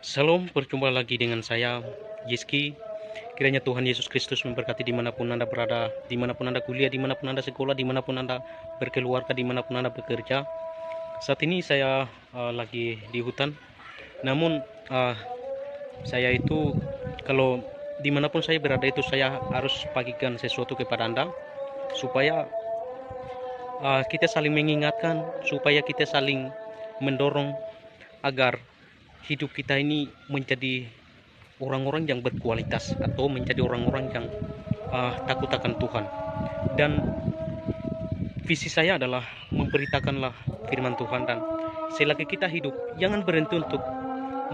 Salam, berjumpa lagi dengan saya, Yiski. Kiranya Tuhan Yesus Kristus memberkati dimanapun Anda berada, dimanapun Anda kuliah, dimanapun Anda sekolah, dimanapun Anda berkeluarga, dimanapun Anda bekerja. Saat ini saya lagi di hutan, namun saya itu kalau dimanapun saya berada itu saya harus bagikan sesuatu kepada Anda, supaya kita saling mengingatkan, supaya kita saling mendorong agar hidup kita ini menjadi orang-orang yang berkualitas atau menjadi orang-orang yang takut akan Tuhan. Dan visi saya adalah memberitakanlah firman Tuhan, dan selagi kita hidup jangan berhenti untuk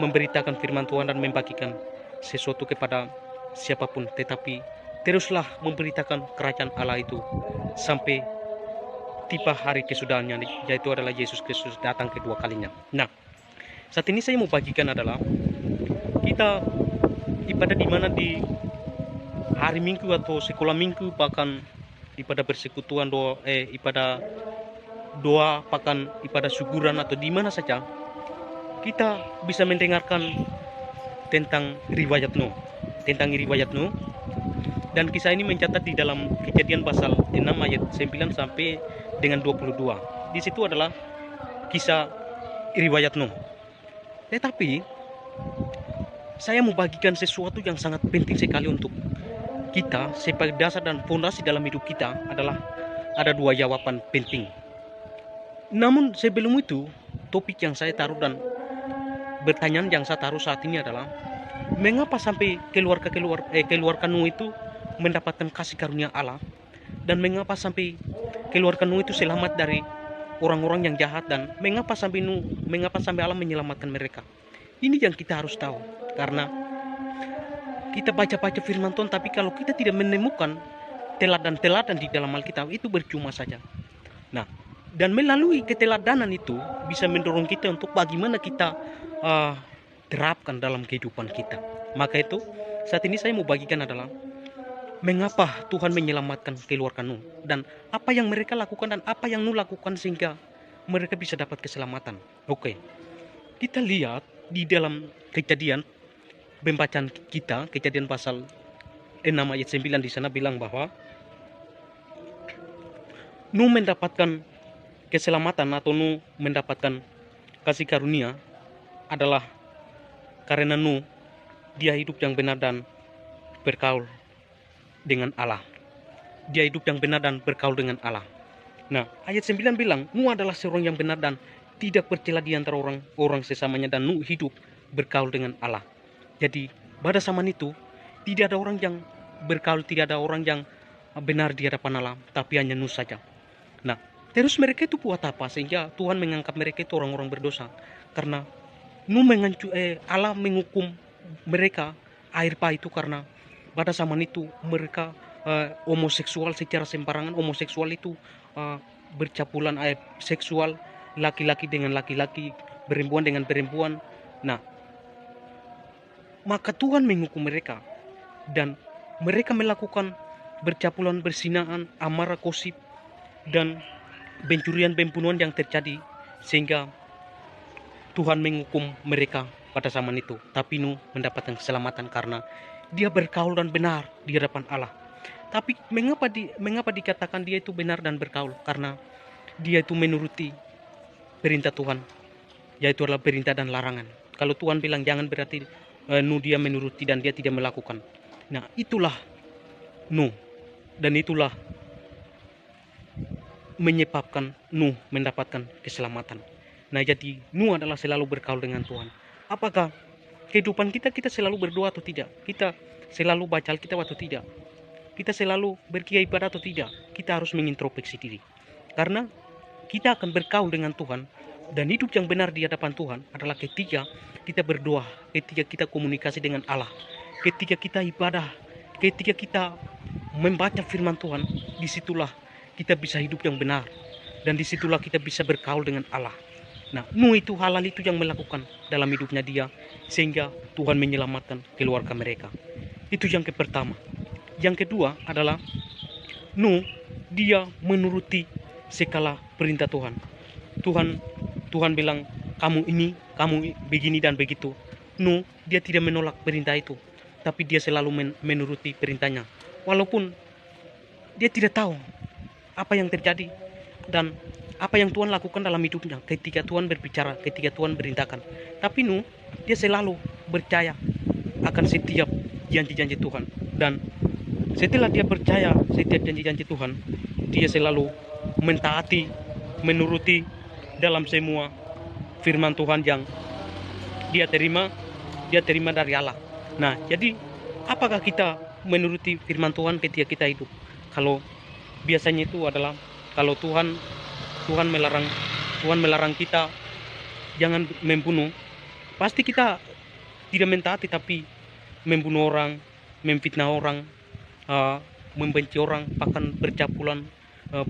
memberitakan firman Tuhan dan membagikan sesuatu kepada siapapun, tetapi teruslah memberitakan kerajaan Allah itu sampai tiba hari kesudahannya, yaitu adalah Yesus Kristus datang kedua kalinya. Nah, saat ini saya mau bagikan adalah kita ibadah di mana di hari Minggu atau sekolah Minggu, bahkan ibadah persekutuan, ibadah doa, bahkan ibadah syukuran atau di mana saja kita bisa mendengarkan tentang riwayat Nuh, dan kisah ini mencatat di dalam Kejadian pasal 6 ayat 9 sampai dengan 22. Di situ adalah kisah riwayat Nuh. Tetapi saya mau bagikan sesuatu yang sangat penting sekali untuk kita sebagai dasar dan fondasi dalam hidup kita, adalah ada dua jawaban penting. Namun sebelum itu, topik yang saya taruh dan pertanyaan yang saya taruh saat ini adalah, mengapa sampai keluarga Nuh itu mendapatkan kasih karunia Allah, dan mengapa sampai keluarga Nuh itu selamat dari orang-orang yang jahat, dan mengapa sampai Allah menyelamatkan mereka. Ini yang kita harus tahu, karena kita baca-baca firman Tuhan, tapi kalau kita tidak menemukan teladan-teladan di dalam Alkitab, itu percuma saja. Nah, dan melalui keteladanan itu bisa mendorong kita untuk bagaimana kita terapkan dalam kehidupan kita. Maka itu saat ini saya mau bagikan adalah mengapa Tuhan menyelamatkan keluarga Nuh, dan apa yang mereka lakukan dan apa yang Nuh lakukan sehingga mereka bisa dapat keselamatan. Oke, kita lihat di dalam Kejadian, pembacaan kita Kejadian pasal 6 ayat 9, di sana bilang bahwa Nuh mendapatkan keselamatan atau Nuh mendapatkan kasih karunia adalah karena Nuh dia hidup yang benar dan bergaul dengan Allah. Dia hidup yang benar dan bergaul dengan Allah. Nah, ayat 9 bilang Nuh adalah seorang yang benar dan tidak bercela di antara orang sesamanya, dan Nuh hidup bergaul dengan Allah. Jadi pada zaman itu tidak ada orang yang bergaul, tidak ada orang yang benar di hadapan Allah, tapi hanya Nuh saja. Nah, terus mereka itu buat apa sehingga Tuhan menganggap mereka itu orang-orang berdosa? Karena Allah menghukum mereka air bah itu, karena pada zaman itu mereka homoseksual secara sembarangan. Homoseksual itu bercapulan seksual, laki-laki dengan laki-laki, perempuan dengan perempuan. Nah, maka Tuhan menghukum mereka, dan mereka melakukan bercapulan, bersinaan, amarah, gosip, dan pencurian, pembunuhan yang terjadi, sehingga Tuhan menghukum mereka pada zaman itu. Tapi Nuh mendapatkan keselamatan karena dia bergaul dan benar di hadapan Allah. Tapi mengapa dikatakan dia itu benar dan bergaul? Karena dia itu menuruti perintah Tuhan, yaitu adalah perintah dan larangan. Kalau Tuhan bilang jangan, berarti Nuh dia menuruti dan dia tidak melakukan. Nah, itulah Nuh, dan itulah menyebabkan Nuh mendapatkan keselamatan. Nah, jadi Nuh adalah selalu bergaul dengan Tuhan. Apakah kehidupan kita selalu berdoa atau tidak? Kita selalu baca Alkitab atau tidak? Kita selalu berkiai ibadah atau tidak? Kita harus mengintrospeksi diri. Karena kita akan bergaul dengan Tuhan, dan hidup yang benar di hadapan Tuhan adalah ketika kita berdoa, ketika kita komunikasi dengan Allah, ketika kita ibadah, ketika kita membaca firman Tuhan. Disitulah kita bisa hidup yang benar, dan disitulah kita bisa bergaul dengan Allah. Nah, Nuh itu halal itu yang melakukan dalam hidupnya dia, sehingga Tuhan menyelamatkan keluarga mereka. Itu yang pertama. Yang kedua adalah Nuh dia menuruti segala perintah Tuhan. Tuhan bilang kamu ini, kamu begini dan begitu. Nuh, dia tidak menolak perintah itu, tapi dia selalu menuruti perintahnya. Walaupun dia tidak tahu apa yang terjadi dan apa yang Tuhan lakukan dalam hidupnya ketika Tuhan berbicara, ketika Tuhan perintahkan. Tapi Nuh, dia selalu percaya akan setiap janji-janji Tuhan. Dan setelah dia percaya setiap janji-janji Tuhan, dia selalu mentaati, menuruti dalam semua firman Tuhan yang dia terima dari Allah. Nah, jadi apakah kita menuruti firman Tuhan ketika kita hidup? Kalau biasanya itu adalah kalau Tuhan melarang kita jangan membunuh, pasti kita tidak mentaati tapi membunuh orang, memfitnah orang, membenci orang, bahkan bercabulan,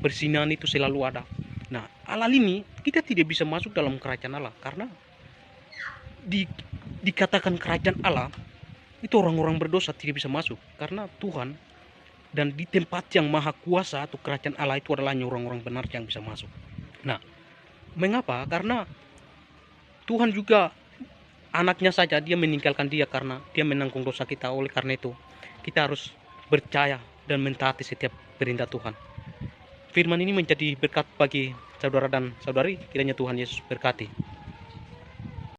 perzinahan itu selalu ada. Nah, hal ini kita tidak bisa masuk dalam kerajaan Allah karena dikatakan kerajaan Allah itu orang-orang berdosa tidak bisa masuk karena Tuhan, dan di tempat yang maha kuasa atau kerajaan Allah itu adalah orang-orang benar yang bisa masuk. Nah, mengapa? Karena Tuhan juga anaknya saja dia meninggalkan dia karena dia menanggung dosa kita. Oleh karena itu kita harus percaya dan mentaati setiap perintah Tuhan. Firman ini menjadi berkat bagi saudara dan saudari, kiranya Tuhan Yesus berkati.